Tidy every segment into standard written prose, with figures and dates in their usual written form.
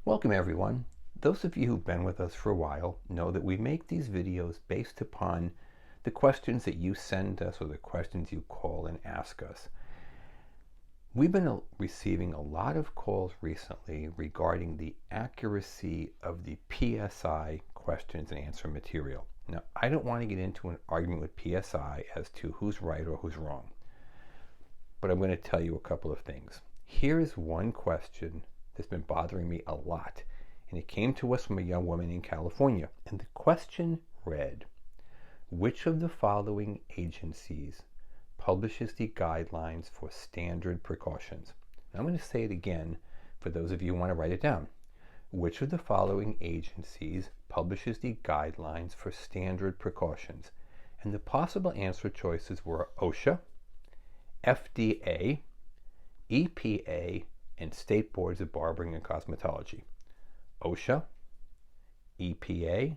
Welcome everyone. Those of you who've been with us for a while know that we make these videos based upon the questions that you send us or the questions you call and ask us. We've been receiving a lot of calls recently regarding the accuracy of the PSI questions and answer material. Now, I don't want to get into an argument with PSI as to who's right or who's wrong, but I'm going to tell you a couple of things. Here is one question that's been bothering me a lot, and it came to us from a young woman in California, and the question read, which of the following agencies publishes the guidelines for standard precautions? Now, I'm going to say it again for those of you who want to write it down. Which of the following agencies publishes the guidelines for standard precautions? And the possible answer choices were OSHA, FDA, EPA, and state boards of barbering and cosmetology. OSHA, EPA,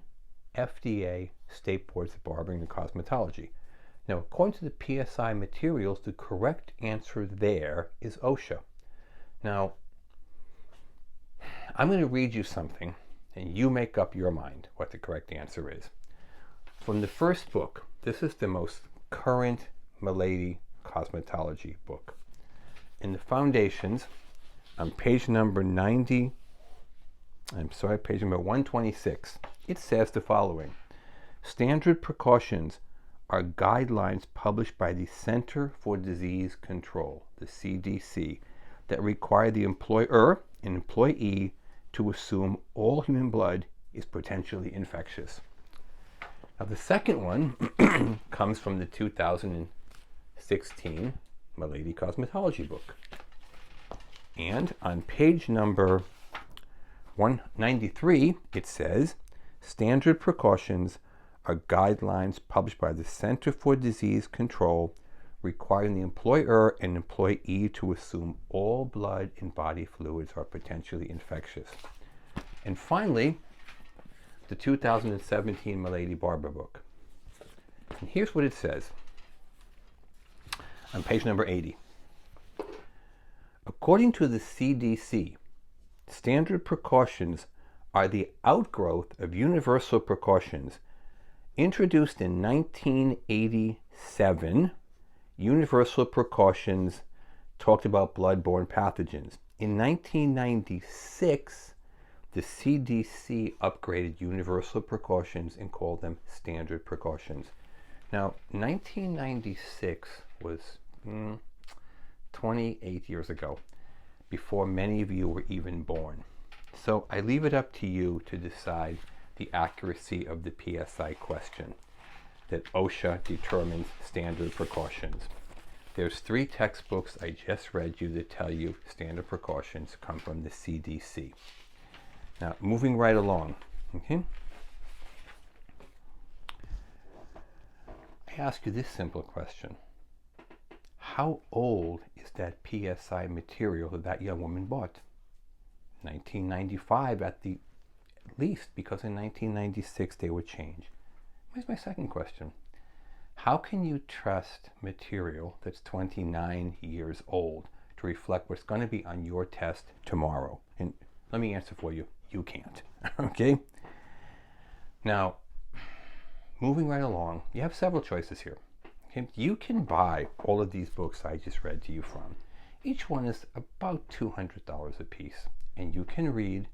FDA, state boards of barbering and cosmetology. Now, according to the PSI materials, the correct answer there is OSHA. Now, I'm going to read you something, and you make up your mind what the correct answer is. From the first book, this is the most current Milady cosmetology book. In the foundations, on page number 126, it says the following. Standard precautions are guidelines published by the Center for Disease Control, the CDC, that require the employer and employee to assume all human blood is potentially infectious. Now, the second one comes from the 2016 Milady Cosmetology book. And on page number 193, it says, standard precautions are guidelines published by the Center for Disease Control requiring the employer and employee to assume all blood and body fluids are potentially infectious. And finally, the 2017 Milady Barber book. And here's what it says on page number 80. According to the CDC, standard precautions are the outgrowth of universal precautions introduced in 1987. Universal precautions talked about blood-borne pathogens. In 1996, the CDC upgraded universal precautions and called them standard precautions. Now, 1996 was 28 years ago, before many of you were even born. So I leave it up to you to decide the accuracy of the PSI question that OSHA determines standard precautions. There's 3 textbooks I just read you that tell you standard precautions come from the CDC. Now, moving right along, okay? I ask you this simple question. How old is that PSI material that young woman bought? 1995 at least, because in 1996 they would change. Here's my second question. How can you trust material that's 29 years old to reflect what's going to be on your test tomorrow? And let me answer for you. You can't. Okay? Now, moving right along, you have several choices here. Okay? You can buy all of these books I just read to you from. Each one is about $200 a piece, and you can read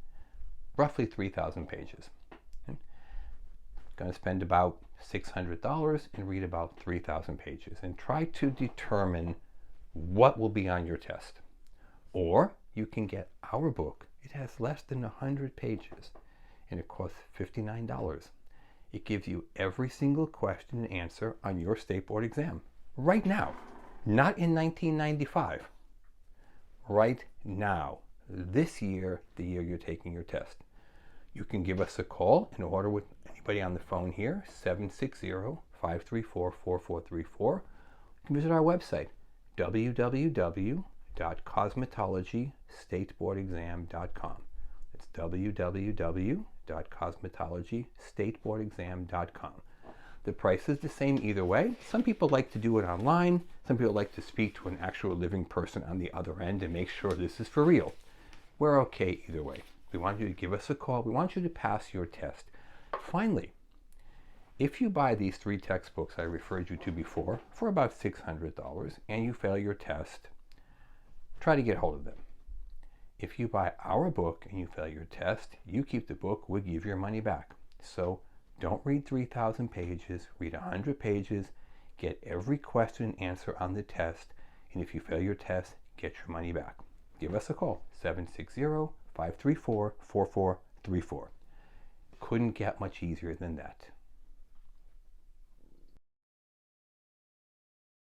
roughly 3,000 pages. Okay? Going to spend about $600 and read about 3,000 pages and try to determine what will be on your test. Or you can get our book. It has less than 100 pages and it costs $59. It gives you every single question and answer on your state board exam right now, not in 1995. Right now, this year, the year you're taking your test. You can give us a call and order with anybody on the phone here, 760-534-4434. You can visit our website, www.cosmetologystateboardexam.com. It's www.cosmetologystateboardexam.com. The price is the same either way. Some people like to do it online. Some people like to speak to an actual living person on the other end and make sure this is for real. We're okay either way. We want you to give us a call. We want you to pass your test. Finally, if you buy these 3 textbooks I referred you to before for about $600 and you fail your test, try to get hold of them. If you buy our book and you fail your test, you keep the book, we'll give your money back. So don't read 3,000 pages, read 100 pages, get every question and answer on the test, and if you fail your test, get your money back. Give us a call, 760-534-4434. Couldn't get much easier than that.